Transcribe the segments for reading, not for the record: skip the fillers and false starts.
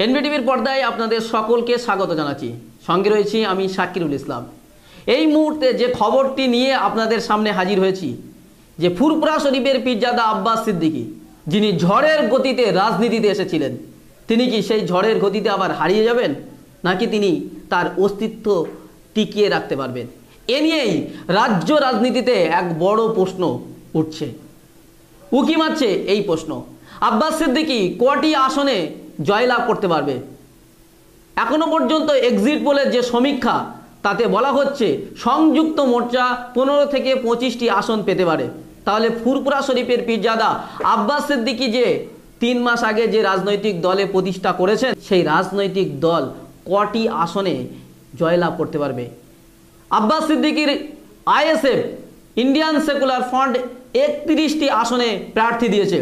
এনবিটিভির পর্দায় আপনাদের সকলকে স্বাগত জানাচ্ছি। সঙ্গে রয়েছি আমি শাকিরুল ইসলাম। এই মুহূর্তে যে খবরটি নিয়ে আপনাদের সামনে হাজির হয়েছি, যে ফুরফুরা শরীফের পীরজাদা আব্বাস সিদ্দিকী, যিনি ঝড়ের গতিতে রাজনীতিতে এসেছিলেন, তিনি কি সেই ঝড়ের গতিতে আবার হারিয়ে যাবেন, নাকি তিনি তার অস্তিত্ব টিকিয়ে রাখতে পারবেন? এ নিয়েই রাজ্য রাজনীতিতে এক বড় প্রশ্ন উঠছে, উকি মারছে এই প্রশ্ন। আব্বাস সিদ্দিকী কটি আসনে জয়লাভ করতে পারবে? এখনো পর্যন্ত এক্সিট পোলের যে সমীক্ষা, তাতে বলা হচ্ছে সংযুক্ত মোর্চা 15 থেকে 25টি আসন পেতে পারে। তাহলে ফুরফুরা শরীফের পীরজাদা আব্বাস সিদ্দিকী যে 3 মাস আগে যে রাজনৈতিক দলে প্রতিষ্ঠা করেছেন, সেই রাজনৈতিক দল কটি আসনে জয়লাভ করতে পারবে? আব্বাস সিদ্দিকীর আইএসএফ ইন্ডিয়ান সেকুলার ফ্রন্ট 31টি আসনে প্রার্থী দিয়েছে,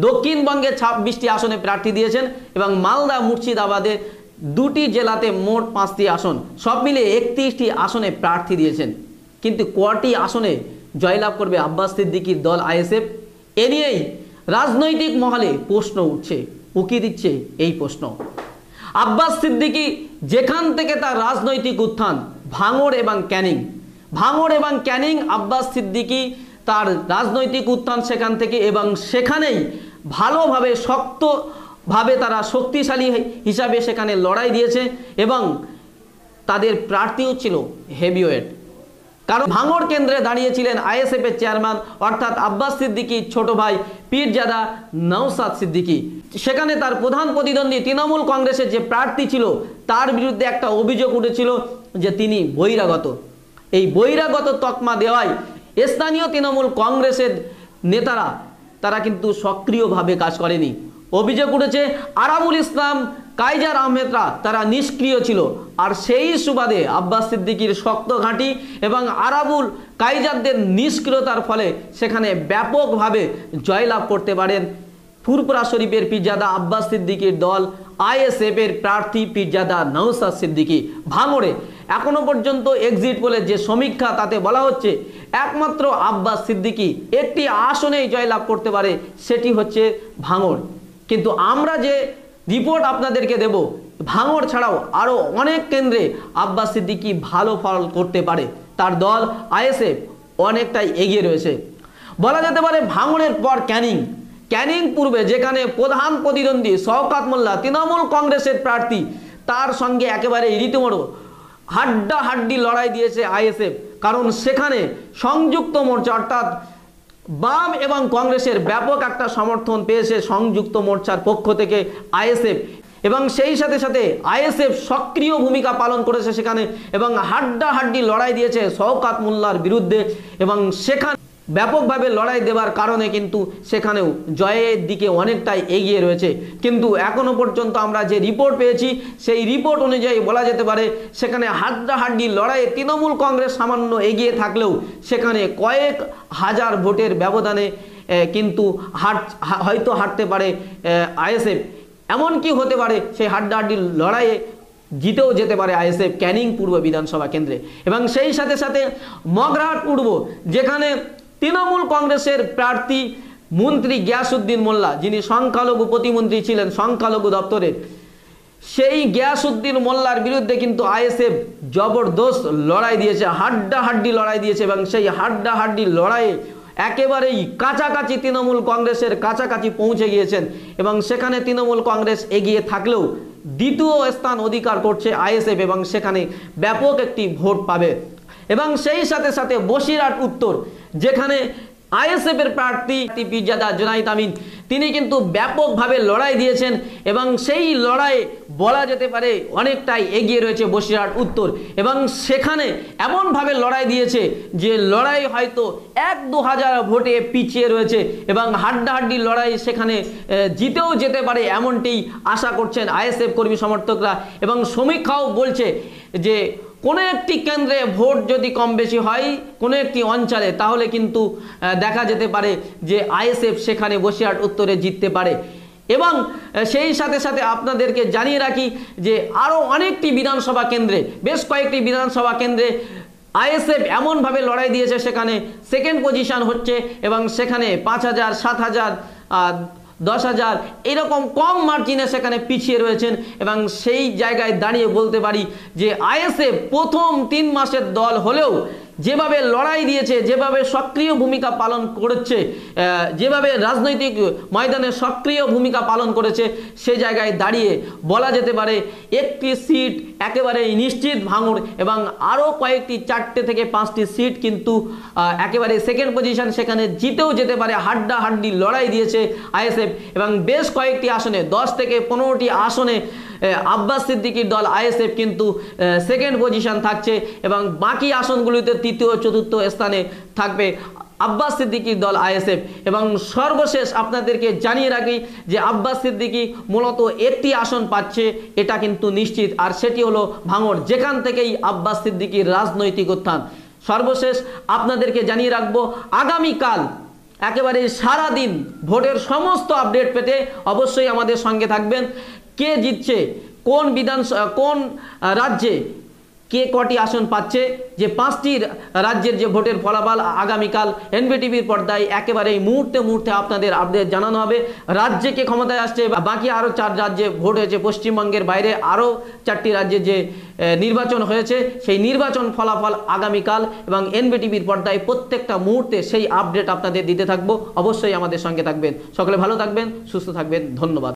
দক্ষিণবঙ্গে 26টি আসনে প্রার্থী দিয়েছেন এবং মালদা মুর্শিদাবাদের 2টি জেলাতে মোট 5টি আসন, সব মিলিয়ে 31টি আসনে প্রার্থী দিয়েছেন। কিন্তু কটি আসনে জয়লাভ করবে আব্বাস সিদ্দিকীর দল আইএসএফ? এ নিয়েই রাজনৈতিক মহলে প্রশ্ন উঠছে, উকি দিচ্ছে এই প্রশ্ন। আব্বাস সিদ্দিকী যেখান থেকে তার রাজনৈতিক উত্থান, ভাঙড় এবং ক্যানিং, আব্বাস সিদ্দিকী তার রাজনৈতিক উত্থান সেখান থেকে, এবং সেখানেই ভালোভাবে শক্তভাবে তারা শক্তিশালী হিসাবে সেখানে লড়াই দিয়েছে এবং তাদের প্রার্থীও ছিল হেভিওয়েট। কারণ ভাঙড় কেন্দ্রে দাঁড়িয়েছিলেন আইএসএফের চেয়ারম্যান অর্থাৎ আব্বাস সিদ্দিকীর ছোট ভাই পীরজাদা নওশাদ সিদ্দিকী। সেখানে তার প্রধান প্রতিদ্বন্দ্বী তৃণমূল কংগ্রেসের যে প্রার্থী ছিল, তার বিরুদ্ধে একটা অভিযোগ উঠেছিল যে তিনি বহিরাগত। এই বহিরাগত তকমা দেওয়ায় স্থানীয় তৃণমূল কংগ্রেসের নেতারা তারা কিন্তু সক্রিয়ভাবে কাজ করেনি। অভিযোগ উঠেছে আরাবুল ইসলাম, কাইজার আহমেদরা তারা নিষ্ক্রিয় ছিল, আর সেই সুবাদে আব্বাস সিদ্দিকীর শক্ত ঘাঁটি এবং আরাবুল কাইজারদের নিষ্ক্রিয়তার ফলে সেখানে ব্যাপকভাবে জয়লাভ করতে পারেন ফুরফুরা শরীফের পীরজাদা আব্বাস সিদ্দিকীর দল আইএসএফের প্রার্থী পীরজাদা নওশাদ সিদ্দিকী ভাঙড়ে। এখনো পর্যন্ত এক্সিট পোলের যে সমীক্ষা, তাতে বলা হচ্ছে একমাত্র আব্বাস সিদ্দিকী একটি আসনেই জয়লাভ করতে পারে, সেটি হচ্ছে ভাঙড়। কিন্তু আমরা যে রিপোর্ট আপনাদেরকে দেব, ভাঙড় ছাড়াও আরও অনেক কেন্দ্রে আব্বাস সিদ্দিকী ভালো ফল করতে পারে। তার দল আইএসএফ অনেকটাই এগিয়ে রয়েছে। বলা যেতে পারে ভাঙড়ের পর ক্যানিং পূর্বে, যেখানে প্রধান প্রতিদ্বন্দ্বী শওকত মোল্লা তৃণমূল কংগ্রেসের প্রার্থী, তার সঙ্গে একেবারে রীতিমতো হাড্ডাহাড্ডি লড়াই দিয়েছে আইএসএফ। কারণ সেখানে সংযুক্ত মোর্চা অর্থাৎ বাম এবং কংগ্রেসের ব্যাপক একটা সমর্থন পেয়েছে সংযুক্ত মোর্চার পক্ষ থেকে আইএসএফ, এবং সেই সাথে সাথে আইএসএফ সক্রিয় ভূমিকা পালন করেছে সেখানে এবং হাড্ডাহাড্ডি লড়াই দিয়েছে শওকত মোল্লার বিরুদ্ধে, এবং সেখানে ব্যাপকভাবে লড়াই দেওয়ার কারণে কিন্তু সেখানেও জয়ের দিকে অনেকটাই এগিয়ে রয়েছে। কিন্তু এখনো পর্যন্ত আমরা যে রিপোর্ট পেয়েছি, সেই রিপোর্ট অনুযায়ী বলা যেতে পারে সেখানে হাড্ডাহাড্ডি লড়াইয়ে তৃণমূল কংগ্রেস সামান্য এগিয়ে থাকলেও সেখানে কয়েক হাজার ভোটের ব্যবধানে কিন্তু হয়তো হারতে পারে আইএসএফ। এমনকি হতে পারে সেই হাড্ডাহাড্ডি লড়াইয়ে জিতেও যেতে পারে আইএসএফ ক্যানিং পূর্ব বিধানসভা কেন্দ্রে। এবং সেই সাথে সাথে মগরাহাট পূর্ব, যেখানে তৃণমূল কংগ্রেসের প্রার্থী মন্ত্রী গিয়াসউদ্দিন মোল্লা, যিনি সংখ্যালঘু প্রতিমন্ত্রী ছিলেন সংখ্যালঘু দপ্তরে, সেই গিয়াসউদ্দিন মোল্লার বিরুদ্ধে কিন্তু আইএসএফ জবরদস্ত লড়াই দিয়েছে, হাড্ডাহাড্ডি লড়াই দিয়েছে, এবং সেই হাড্ডাহাড্ডি লড়াইয়ে একেবারেই কাছাকাছি তৃণমূল কংগ্রেসের কাছাকাছি পৌঁছে গিয়েছেন, এবং সেখানে তৃণমূল কংগ্রেস এগিয়ে থাকলেও দ্বিতীয় স্থান অধিকার করছে আইএসএফ এবং সেখানে ব্যাপক একটি ভোট পাবে। এবং সেই সাথে সাথে বসিরহাট উত্তর, যেখানে আইএসএফের প্রার্থী পীরজাদা জুনাইদ আমিন, তিনি কিন্তু ব্যাপকভাবে লড়াই দিয়েছেন এবং সেই লড়াইয়ে বলা যেতে পারে অনেকটাই এগিয়ে রয়েছে বসিরহাট উত্তর, এবং সেখানে এমনভাবে লড়াই দিয়েছে যে লড়াই হয়তো 1-2 হাজার ভোটে পিছিয়ে রয়েছে এবং হাড্ডাহাড্ডি লড়াই সেখানে জিতেও যেতে পারে, এমনটি আশা করছেন আইএসএফ কর্মী সমর্থকরা। এবং সমীক্ষাও বলছে যে কোনো একটি কেন্দ্রে ভোট যদি কম বেশি হয় কোনো একটি অঞ্চলে, তাহলে কিন্তু দেখা যেতে পারে যে আইএসএফ সেখানে বসিরহাট উত্তরে জিততে পারে। এবং সেই সাথে সাথে আপনাদেরকে জানিয়ে রাখি যে আরও অনেকটি বিধানসভা কেন্দ্রে, বেশ কয়েকটি বিধানসভা কেন্দ্রে আইএসএফ এমনভাবে লড়াই দিয়েছে সেখানে সেকেন্ড পজিশন হচ্ছে, এবং সেখানে 5,000, 7,000, 10,000 এরকম কম মার্জিনে সেখানে পিছিয়ে রয়েছেন। এবং সেই জায়গায় দাঁড়িয়ে বলতে পারি যে আইএসএফ প্রথম 3 মাসের দল হলেও যেভাবে লড়াই দিয়েছে, যেভাবে সক্রিয় ভূমিকা পালন করেছে, যেভাবে রাজনৈতিক ময়দানে সক্রিয় ভূমিকা পালন করেছে, সে জায়গায় দাঁড়িয়ে বলা যেতে পারে একটি সিট একেবারে নিশ্চিত ভাঙড় এবং আরও কয়েকটি 4টে থেকে 5টি সিট কিন্তু একেবারে সেকেন্ড পজিশন সেখানে জিতেও যেতে পারে। হাড্ডাহাড্ডি লড়াই দিয়েছে আইএসএফ এবং বেশ কয়েকটি আসনে 10 থেকে 15টি আসনে আব্বাস সিদ্দিকীর দল আইএসএফ কিন্তু সেকেন্ড পজিশন থাকছে এবং বাকি আসনগুলিতে তৃতীয় চতুর্থ স্থানে থাকবে আব্বাস সিদ্দিকীর দল আইএসএফ। এবং সর্বশেষ আপনাদেরকে জানিয়ে রাখি যে আব্বাস সিদ্দিকী মূলত একটি আসন পাচ্ছে, এটা কিন্তু নিশ্চিত, আর সেটি হলো ভাঙড়, যেখান থেকেই আব্বাস সিদ্দিকীর রাজনৈতিক উত্থান। সর্বশেষ আপনাদেরকে জানিয়ে রাখবো আগামীকাল একেবারে সারা দিন ভোটের সমস্ত আপডেট পেতে অবশ্যই আমাদের সঙ্গে থাকবেন। কে জিতছে, কোন রাজ্যে কে কটি আসন পাচ্ছে, যে 5টি রাজ্যের যে ভোটের ফলাফল আগামীকাল এনবিটিভির পর্দায় একেবারে মুহূর্তে মুহূর্তে আপনাদের আপডেট জানানো হবে। রাজ্যে কে ক্ষমতায় আসছে, বাকি আরও 4 রাজ্যে ভোট হয়েছে, পশ্চিমবঙ্গের বাইরে আরও 4টি রাজ্যে যে নির্বাচন হয়েছে, সেই নির্বাচন ফলাফল আগামীকাল এবং এনবিটিভির পর্দায় প্রত্যেকটা মুহূর্তে সেই আপডেট আপনাদের দিতে থাকবো। অবশ্যই আমাদের সঙ্গে থাকবেন। সকলে ভালো থাকবেন, সুস্থ থাকবেন। ধন্যবাদ।